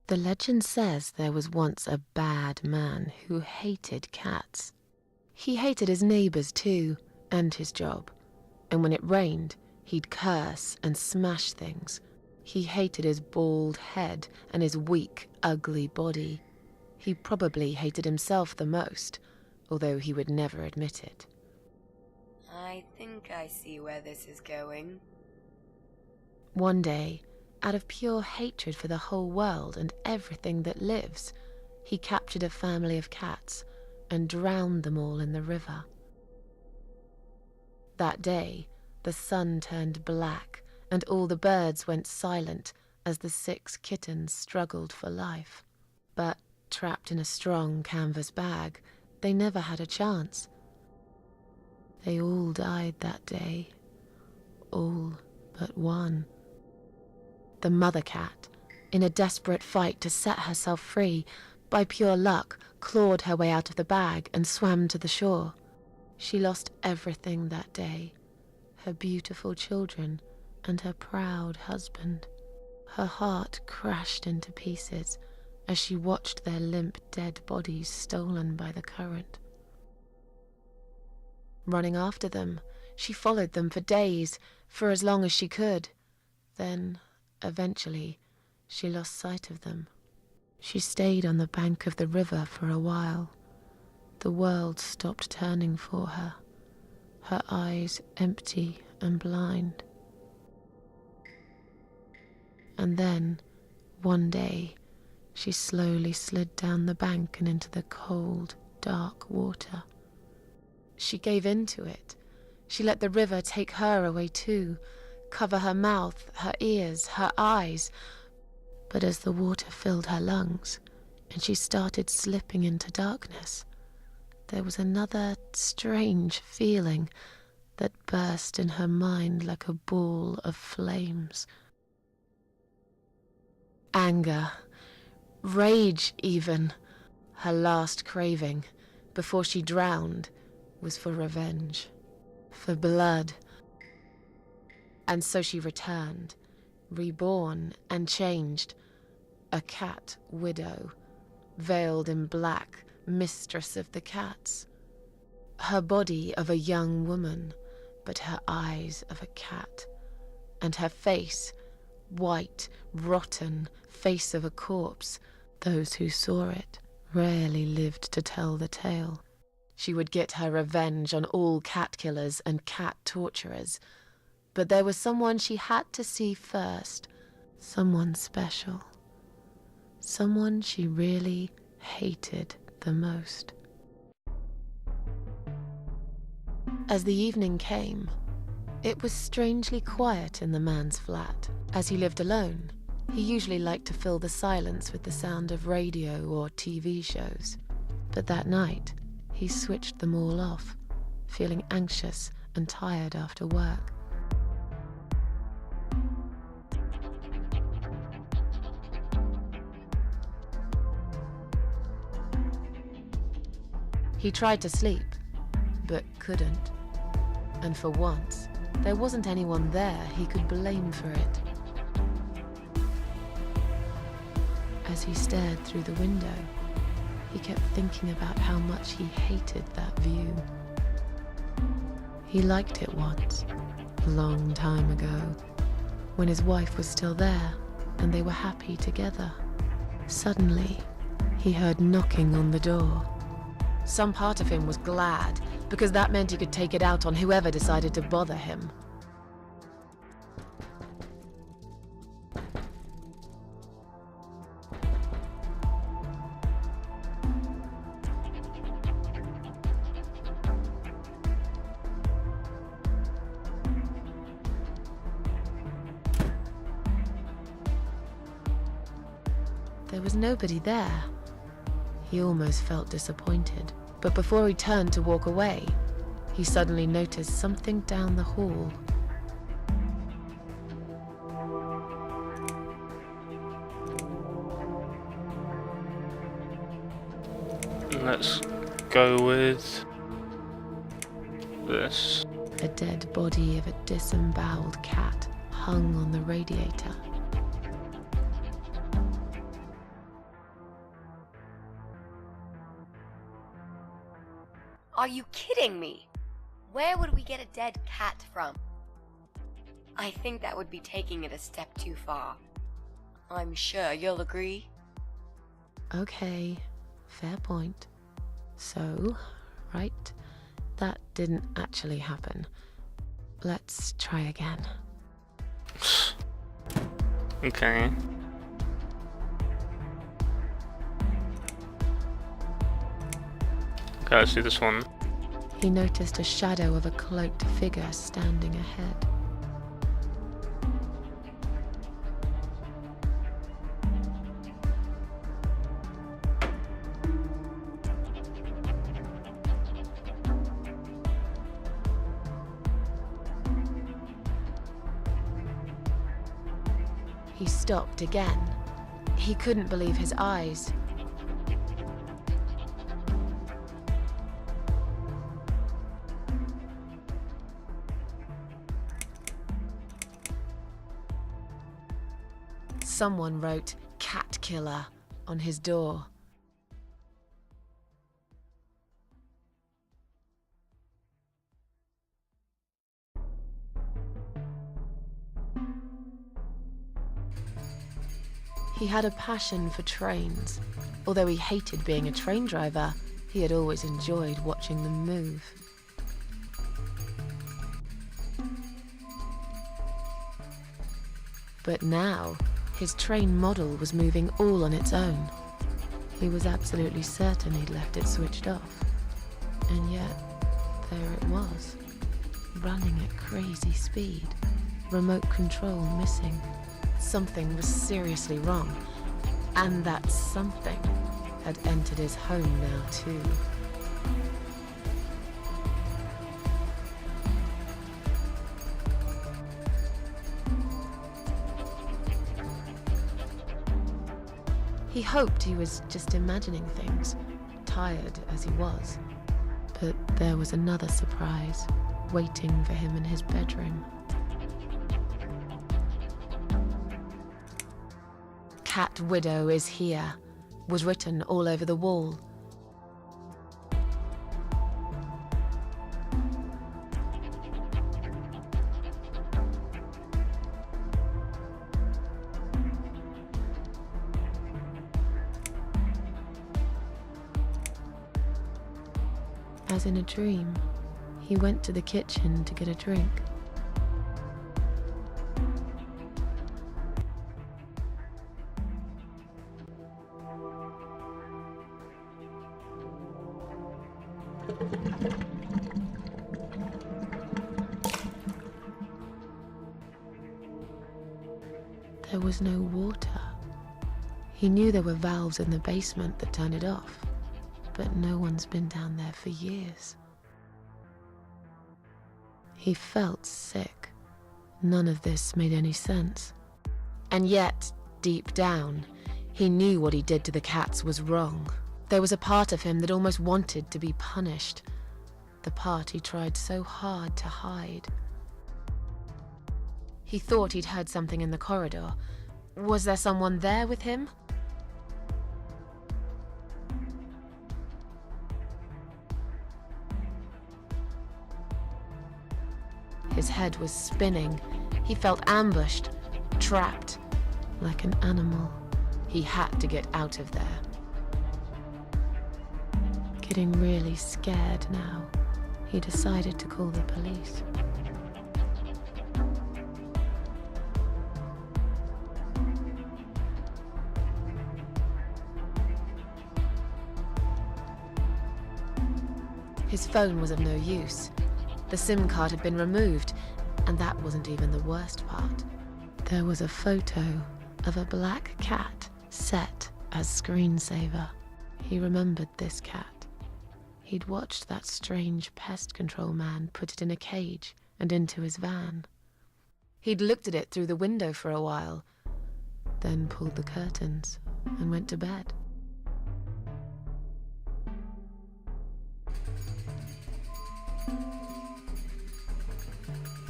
The legend says there was once a bad man who hated cats. He hated his neighbors too, and his job. And when it rained, he'd curse and smash things. He hated his bald head and his weak, ugly body. He probably hated himself the most, although he would never admit it. I think I see where this is going. One day, out of pure hatred for the whole world and everything that lives, he captured a family of cats and drowned them all in the river. That day, the sun turned black and all the birds went silent as the 6 kittens struggled for life. But trapped in a strong canvas bag, they never had a chance. They all died that day, all but one. The mother cat, in a desperate fight to set herself free, by pure luck clawed her way out of the bag and swam to the shore. She lost everything that day, her beautiful children and her proud husband. Her heart crashed into pieces as she watched their limp dead bodies stolen by the current. Running after them, she followed them for days, for as long as she could. Then, eventually, she lost sight of them. She stayed on the bank of the river for a while. The world stopped turning for her, her eyes empty and blind. And then, one day, she slowly slid down the bank and into the cold, dark water. She gave in to it. She let the river take her away too, cover her mouth, her ears, her eyes. But as the water filled her lungs and she started slipping into darkness, there was another strange feeling that burst in her mind like a ball of flames. Anger, rage even. Her last craving, before she drowned, was for revenge, for blood. And so she returned, reborn and changed, a cat widow, veiled in black, mistress of the cats. Her body of a young woman, but her eyes of a cat, and her face, white, rotten, face of a corpse. Those who saw it rarely lived to tell the tale. She would get her revenge on all cat killers and cat torturers. But there was someone she had to see first, someone special, someone she really hated the most. As the evening came, it was strangely quiet in the man's flat. As he lived alone, he usually liked to fill the silence with the sound of radio or TV shows. But that night, he switched them all off, feeling anxious and tired after work. He tried to sleep, but couldn't. And for once, there wasn't anyone there he could blame for it. As he stared through the window, he kept thinking about how much he hated that view. He liked it once, a long time ago, when his wife was still there and they were happy together. Suddenly, he heard knocking on the door. Some part of him was glad, because that meant he could take it out on whoever decided to bother him. There was nobody there. He almost felt disappointed, but before he turned to walk away, he suddenly noticed something down the hall. Let's go with this. A dead body of a disemboweled cat hung on the radiator. Are you kidding me? Where would we get a dead cat from? I think that would be taking it a step too far. I'm sure you'll agree. Okay, fair point. So, right, that didn't actually happen. Let's try again. Okay. Okay, let's do this one. He noticed a shadow of a cloaked figure standing ahead. He stopped again. He couldn't believe his eyes. Someone wrote "Cat Killer" on his door. He had a passion for trains. Although he hated being a train driver, he had always enjoyed watching them move. But now, his train model was moving all on its own. He was absolutely certain he'd left it switched off. And yet, there it was, running at crazy speed, remote control missing. Something was seriously wrong, and that something had entered his home now too. He hoped he was just imagining things, tired as he was. But there was another surprise waiting for him in his bedroom. "Cat Widow is here," was written all over the wall. As in a dream, he went to the kitchen to get a drink. There was no water. He knew there were valves in the basement that turned it off, but no one's been down there for years. He felt sick. None of this made any sense. And yet, deep down, he knew what he did to the cats was wrong. There was a part of him that almost wanted to be punished. The part he tried so hard to hide. He thought he'd heard something in the corridor. Was there someone there with him? His head was spinning. He felt ambushed, trapped, like an animal. He had to get out of there. Getting really scared now, he decided to call the police. His phone was of no use. The SIM card had been removed, and that wasn't even the worst part. There was a photo of a black cat set as screensaver. He remembered this cat. He'd watched that strange pest control man put it in a cage and into his van. He'd looked at it through the window for a while, then pulled the curtains and went to bed.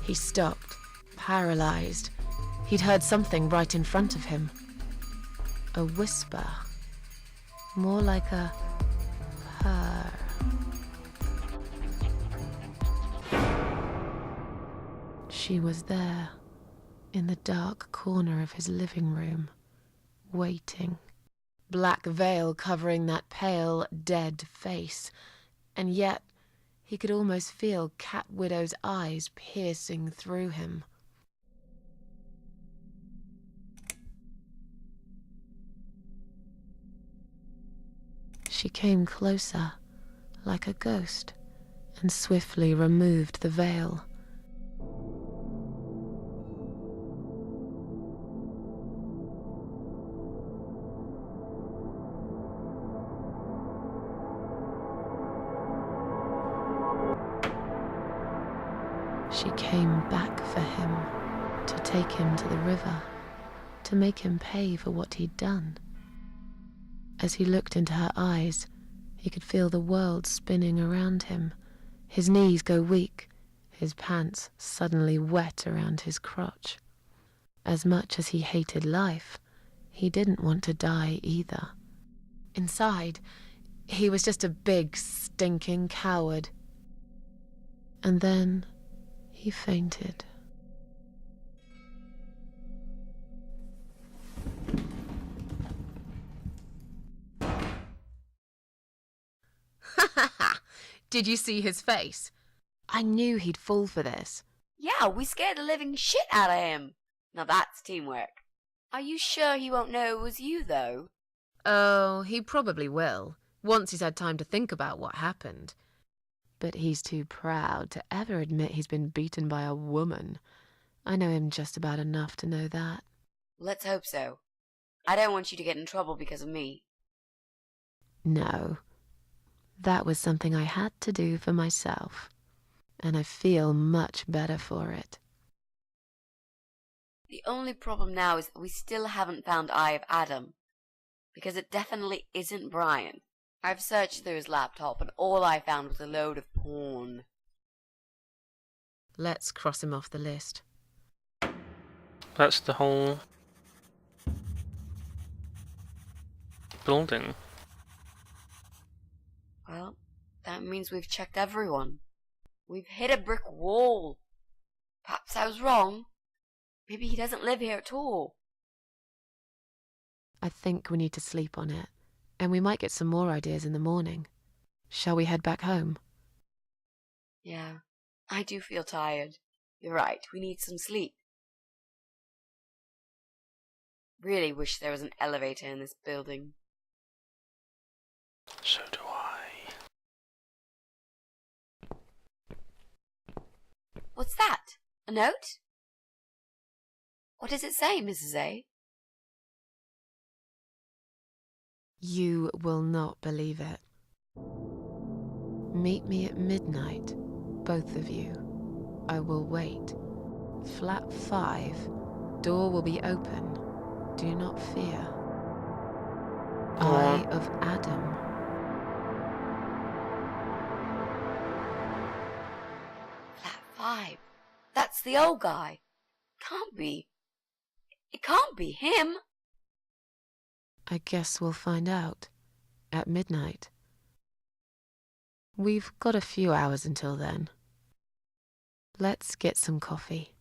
He stopped, paralyzed. He'd heard something right in front of him. A whisper. More like a purr. She was there, in the dark corner of his living room, waiting. Black veil covering that pale, dead face, and yet he could almost feel Cat Widow's eyes piercing through him. She came closer, like a ghost, and swiftly removed the veil. She came back for him, to take him to the river, to make him pay for what he'd done. As he looked into her eyes, he could feel the world spinning around him, his knees go weak, his pants suddenly wet around his crotch. As much as he hated life, he didn't want to die either. Inside, he was just a big, stinking coward. And then he fainted. Did you see his face? I knew he'd fall for this. Yeah, we scared the living shit out of him. Now that's teamwork. Are you sure he won't know it was you, though? Oh, he probably will, once he's had time to think about what happened. But he's too proud to ever admit he's been beaten by a woman. I know him just about enough to know that. Let's hope so. I don't want you to get in trouble because of me. No. That was something I had to do for myself, and I feel much better for it. The only problem now is that we still haven't found Eye of Adam, because it definitely isn't Brian. I've searched through his laptop and all I found was a load of porn. Let's cross him off the list. That's the whole building. Well, that means we've checked everyone. We've hit a brick wall. Perhaps I was wrong. Maybe he doesn't live here at all. I think we need to sleep on it, and we might get some more ideas in the morning. Shall we head back home? Yeah, I do feel tired. You're right, we need some sleep. Really wish there was an elevator in this building. So do I. What's that? A note? What does it say, Mrs. A? You will not believe it. Meet me at midnight, both of you. I will wait. Flat 5. Door will be open. Do not fear. Eye of Adam. Flat 5. That's the old guy. Can't be. It can't be him. I guess we'll find out. At midnight. We've got a few hours until then. Let's get some coffee.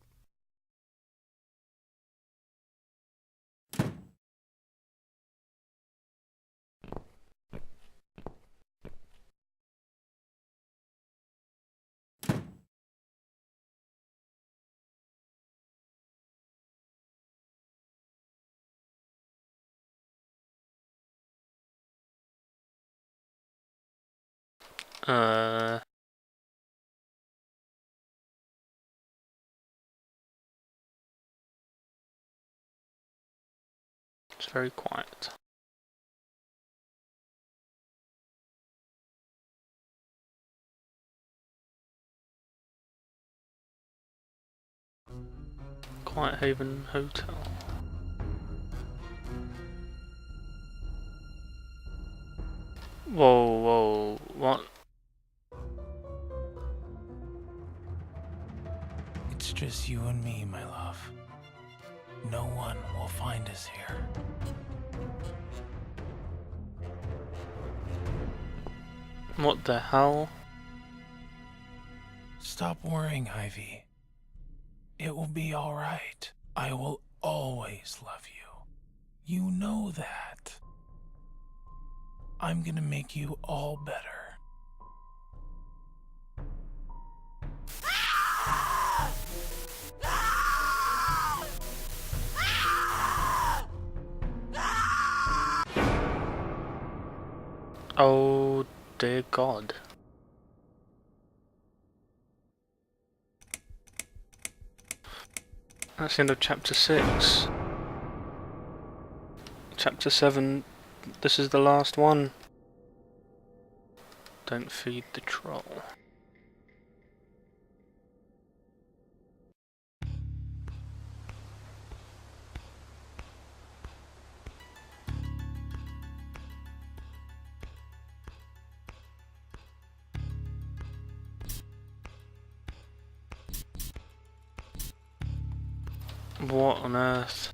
It's very quiet. Quiet Haven Hotel. Whoa, whoa, what? It's just you and me, my love. No one will find us here. What the hell? Stop worrying, Ivy. It will be alright. I will always love you. You know that. I'm gonna make you all better. Oh dear God. That's the end of chapter 6. Chapter 7, this is the last one. Don't feed the troll. What on earth?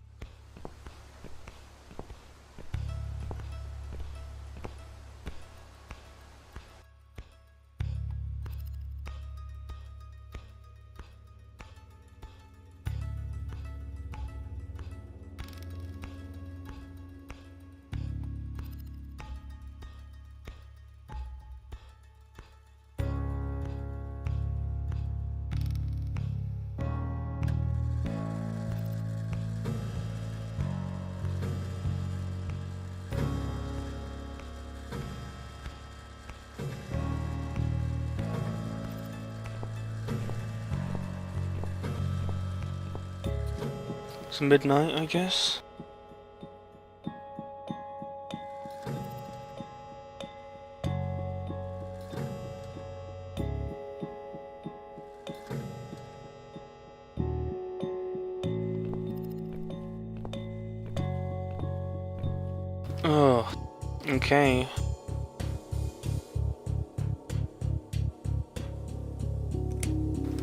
It's midnight, I guess. Oh, okay.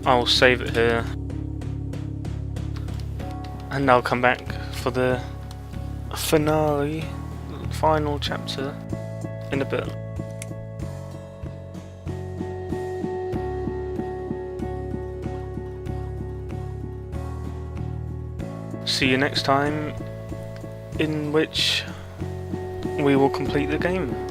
I'll save it here. And I'll come back for the finale, final chapter, in a bit. See you next time, in which we will complete the game.